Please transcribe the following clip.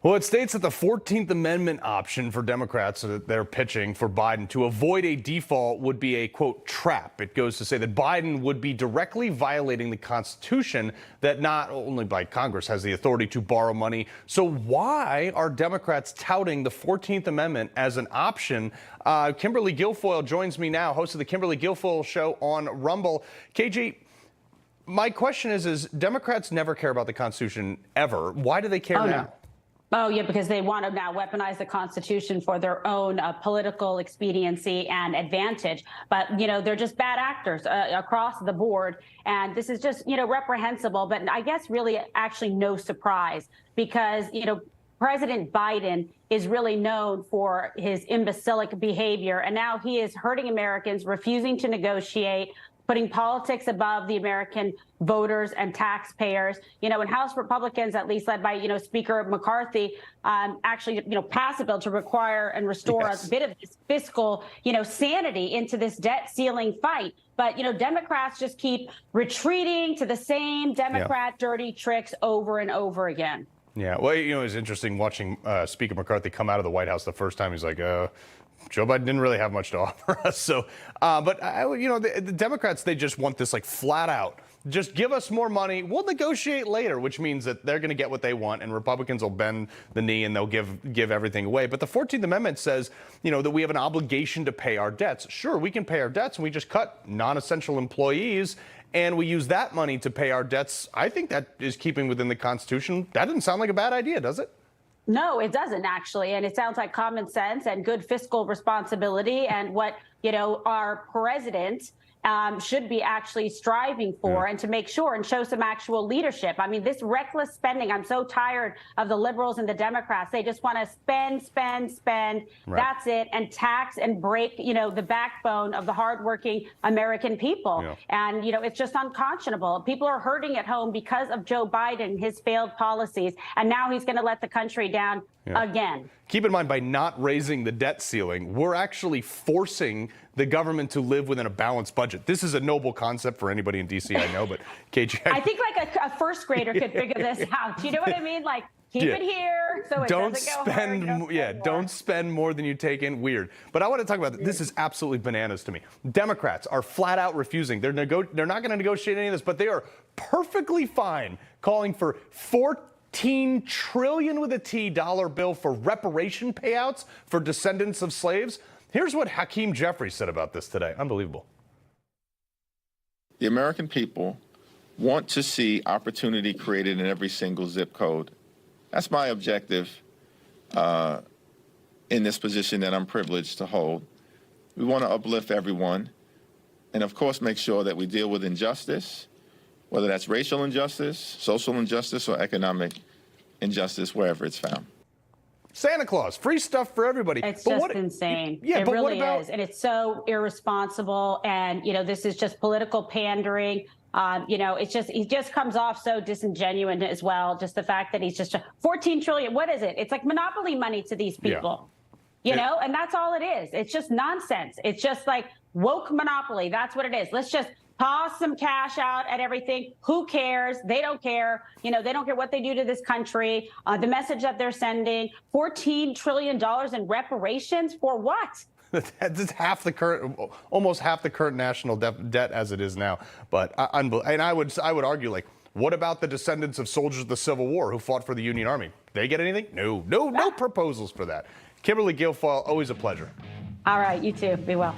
Well, it states that the 14th Amendment option for Democrats that they're pitching for Biden to avoid a default would be a, quote, trap. It goes to say that Biden would be directly violating the Constitution that not only by Congress has the authority to borrow money. So why are Democrats touting the 14th Amendment as an option? Kimberly Guilfoyle joins me now, host of the Kimberly Guilfoyle Show on Rumble. KG, my question is Democrats never care about the Constitution ever. Why do they care now? No. Oh, yeah, because they want to now weaponize the Constitution for their own political expediency and advantage. But, you know, they're just bad actors across the board. And this is just, you know, reprehensible. But I guess really actually no surprise because, you know, President Biden is really known for his imbecilic behavior. And now he is hurting Americans, refusing to negotiate, putting politics above the American voters and taxpayers. You know, and House Republicans, at least led by, you know, Speaker McCarthy, actually, you know, pass a bill to require and restore a bit of this fiscal, you know, sanity into this debt ceiling fight. But, you know, Democrats just keep retreating to the same Democrat dirty tricks over and over again. Yeah, well, you know, it's interesting watching Speaker McCarthy come out of the White House the first time. He's like, Joe Biden didn't really have much to offer us. So, but, you know, the Democrats, they just want this like flat out. Just give us more money. We'll negotiate later, which means that they're going to get what they want and Republicans will bend the knee and they'll give everything away. But the 14th Amendment says, you know, that we have an obligation to pay our debts. Sure, we can pay our debts and we just cut non-essential employees and we use that money to pay our debts. I think that is keeping within the Constitution. That doesn't sound like a bad idea, does it? No, it doesn't actually. And it sounds like common sense and good fiscal responsibility and what, you know, our president should be actually striving for and to make sure and show some actual leadership. I mean, this reckless spending, I'm so tired of the liberals and the Democrats. They just want to spend, spend, spend. Right. That's it. And tax and break, you know, the backbone of the hardworking American people. Yeah. And, you know, it's just unconscionable. People are hurting at home because of Joe Biden, his failed policies. And now he's going to let the country down again. Keep in mind, by not raising the debt ceiling, we're actually forcing the government to live within a balanced budget. This is a noble concept for anybody in D.C., I know, but KG... I think like a first grader could figure this out. Do you know what I mean? Like, keep it here so it doesn't go hard. Don't spend more than you take in. Weird. But I want to talk about this. This is absolutely bananas to me. Democrats are flat out refusing. They're not going to negotiate any of this, but they are perfectly fine calling for $14 trillion with a T dollar bill for reparation payouts for descendants of slaves. Here's what Hakeem Jeffries said about this today. Unbelievable. The American people want to see opportunity created in every single zip code. That's my objective in this position that I'm privileged to hold. We want to uplift everyone and, of course, make sure that we deal with injustice, whether that's racial injustice, social injustice, or economic injustice, wherever it's found. Santa Claus, free stuff for everybody. It's just insane. Yeah, it really is. And it's so irresponsible. And, you know, this is just political pandering. You know, he just comes off so disingenuous as well. Just the fact that he's just 14 trillion. What is it? It's like monopoly money to these people, you know, and that's all it is. It's just nonsense. It's just like woke monopoly. That's what it is. Let's just toss some cash out at everything. Who cares? They don't care. You know, they don't care what they do to this country. The message that they're sending, $14 trillion in reparations for what? That's half the current, almost half the current national debt as it is now. But and I would argue, like, what about the descendants of soldiers of the Civil War who fought for the Union Army? They get anything? No proposals for that. Kimberly Guilfoyle, always a pleasure. All right, you too. Be well.